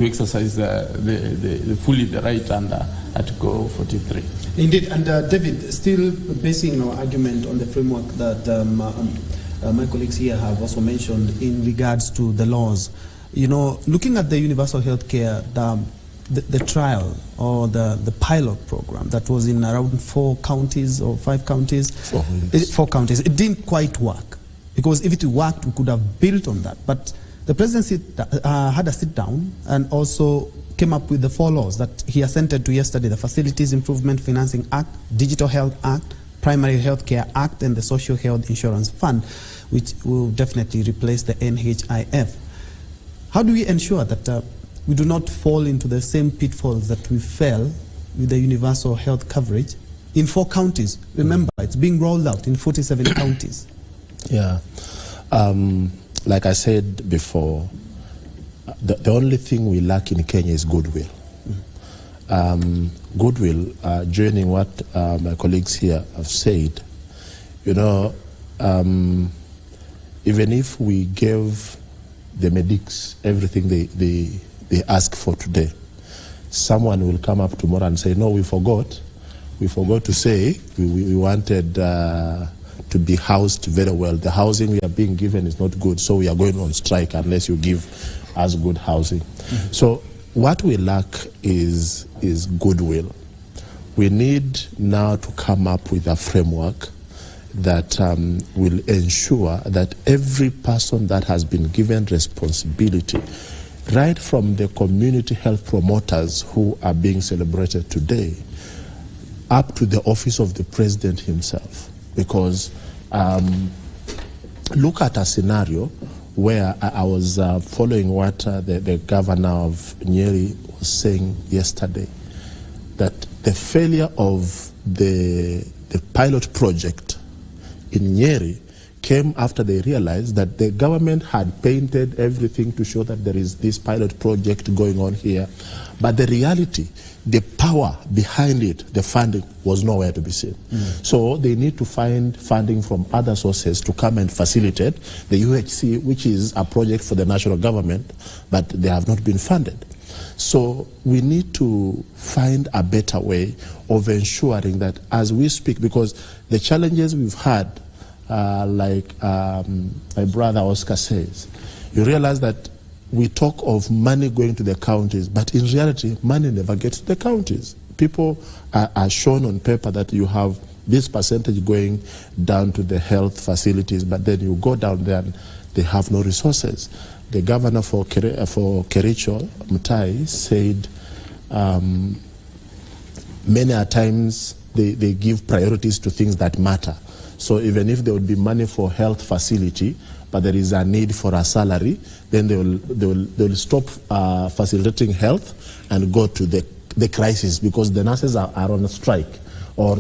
to exercise fully the right under Article 43. Indeed, and David, still basing our argument on the framework that my colleagues here have also mentioned in regards to the laws. You know, looking at the universal health care, the trial or the pilot program that was in around 4 counties or 5 counties, 4 counties, it didn't quite work. Because if it worked, we could have built on that. But the presidency had a sit down and also came up with the 4 laws that he assented to yesterday: the Facilities Improvement Financing Act, Digital Health Act, Primary Health Care Act, and the Social Health Insurance Fund, which will definitely replace the NHIF. How do we ensure that we do not fall into the same pitfalls that we fell with the universal health coverage in 4 counties? Remember, it's being rolled out in 47 counties. Yeah. Like I said before, the only thing we lack in Kenya is goodwill. Goodwill, joining what my colleagues here have said, you know, even if we gave the medics everything they ask for today, someone will come up tomorrow and say, no, we forgot to say we wanted to be housed very well. The housing we are being given is not good, so we are going on strike unless you give us good housing. So what we lack is goodwill. We need now to come up with a framework that will ensure that every person that has been given responsibility, right from the community health promoters who are being celebrated today, up to the office of the president himself. Because look at a scenario where I was following what the governor of Nyeri was saying yesterday, that the failure of the pilot project in Nyeri came after they realized that the government had painted everything to show that there is this pilot project going on here. But the reality, the power behind it, the funding, was nowhere to be seen. So they need to find funding from other sources to come and facilitate the UHC, which is a project for the national government, but they have not been funded. So we need to find a better way of ensuring that as we speak, because the challenges we've had, like my brother Oscar says, you realize that we talk of money going to the counties, but in reality, money never gets to the counties. People are shown on paper that you have this percentage going down to the health facilities, but then you go down there and they have no resources. The governor for Kericho, Mutai, said many a times they give priorities to things that matter. So even if there would be money for health facility, but there is a need for a salary, then they will stop facilitating health and go to the crisis, because the nurses are on a strike, or